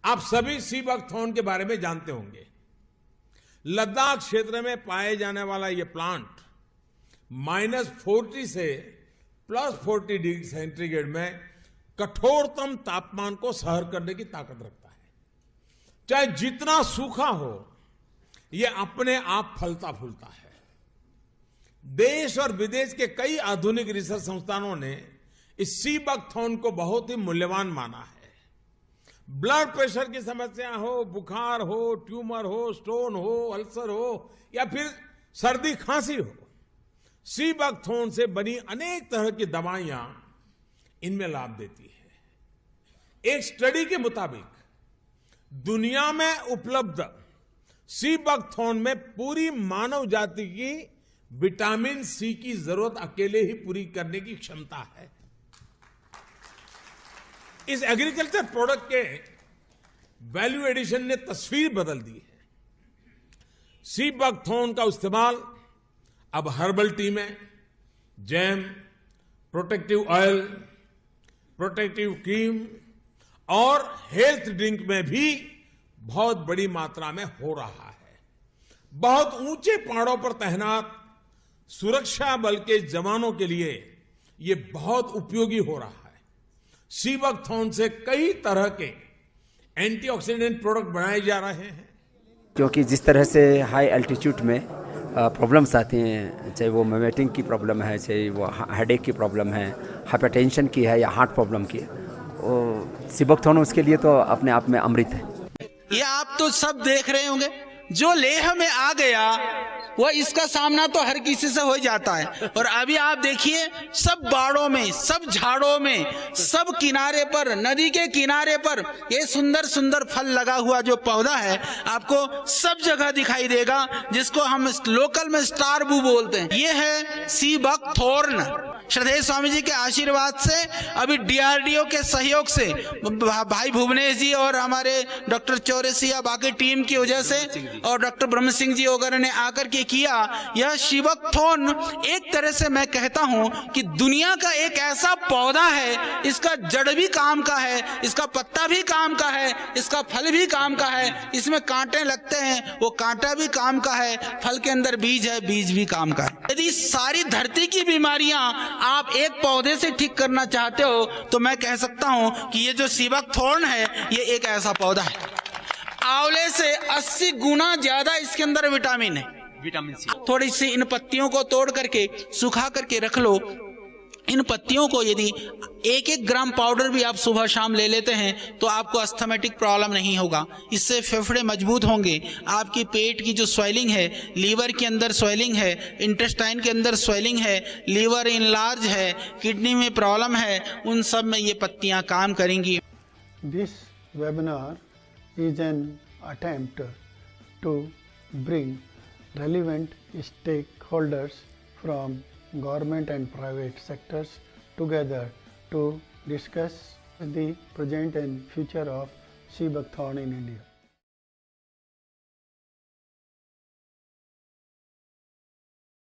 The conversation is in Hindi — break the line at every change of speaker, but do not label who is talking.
आप सभी सी बकथॉर्न के बारे में जानते होंगे। लद्दाख क्षेत्र में पाए जाने वाला यह प्लांट -40 से +40 डिग्री सेंटीग्रेड में कठोरतम तापमान को सहन करने की ताकत रखता है। चाहे जितना सूखा हो, यह अपने आप फलता फूलता है। देश और विदेश के कई आधुनिक रिसर्च संस्थानों ने इस सी बकथॉर्न को बहुत ही मूल्यवान माना है। ब्लड प्रेशर की समस्या हो, बुखार हो, ट्यूमर हो, स्टोन हो, अल्सर हो या फिर सर्दी खांसी हो, सी बकथॉर्न से बनी अनेक तरह की दवाइयां इनमें लाभ देती है। एक स्टडी के मुताबिक दुनिया में उपलब्ध सी बकथॉर्न में पूरी मानव जाति की विटामिन सी की जरूरत अकेले ही पूरी करने की क्षमता है। इस एग्रीकल्चर प्रोडक्ट के वैल्यू एडिशन ने तस्वीर बदल दी है। सी बकथॉर्न का इस्तेमाल अब हर्बल टी में, jam, protective oil, protective cream और हेल्थ ड्रिंक में भी बहुत बड़ी मात्रा में हो रहा है। बहुत ऊंचे पहाड़ों पर तैनात सुरक्षा बल के जवानों के लिए यह बहुत उपयोगी हो रहा है। सी बकथॉर्न से कई तरह के एंटीऑक्सीडेंट प्रोडक्ट बनाए जा रहे हैं।
क्योंकि जिस तरह से हाई एल्टीट्यूड में प्रॉब्लम्स आती हैं, चाहे वो वोमिटिंग की प्रॉब्लम है, चाहे वो हेडेक की प्रॉब्लम है, हाइपरटेंशन की है या हार्ट प्रॉब्लम की है, सी बकथॉर्न उसके लिए तो अपने आप में अमृत है।
ये आप तो सब देख रहे होंगे, जो लेह में आ गया वह इसका सामना तो हर किसी से हो जाता है। और अभी आप देखिए, सब बाड़ों में, सब झाड़ों में, सब किनारे पर, नदी के किनारे पर ये सुंदर सुंदर फल लगा हुआ जो पौधा है आपको सब जगह दिखाई देगा, जिसको हम लोकल में स्टार बू बोलते हैं। ये है सी बकथॉर्न। श्रद्धेय स्वामी जी के आशीर्वाद से, अभी डीआरडीओ के सहयोग से, भाई भुवनेश जी और हमारे डॉक्टर चौरसी या बाकी टीम की वजह से और डॉक्टर ब्रह्म सिंह जी वगैरह ने आकर के किया, यह सी बकथॉर्न एक तरह से मैं कहता हूं कि दुनिया का एक ऐसा पौधा है, इसका जड़ भी काम का है, इसका पत्ता भी काम का है, इसका फल भी काम का है, इसमें कांटे लगते हैं, वो कांटा भी काम का है, फल के अंदर बीज है, बीज भी काम का है। यदि सारी धरती की बीमारियां आप एक पौधे से ठीक करना चाहते हो तो मैं कह सकता हूं कि ये जो सी बकथॉर्न है, ये एक ऐसा पौधा है। आंवले से 80 गुना ज्यादा इसके अंदर विटामिन है, विटामिन सी। थोड़ी सी इन पत्तियों को तोड़ करके सुखा करके रख लो। इन पत्तियों को यदि 1-1 ग्राम पाउडर भी आप सुबह शाम ले लेते हैं तो आपको अस्थमेटिक प्रॉब्लम नहीं होगा। इससे फेफड़े मजबूत होंगे। आपकी पेट की जो स्वेलिंग है, लीवर के अंदर स्वेलिंग है, इंटेस्टाइन के अंदर स्वेलिंग है, लीवर इनलार्ज है, किडनी में प्रॉब्लम है, उन सब में ये पत्तियां काम करेंगी।
This webinar is an attempt to bring relevant stakeholders from government and private sectors together to discuss the present and future of sea buckthorn in India.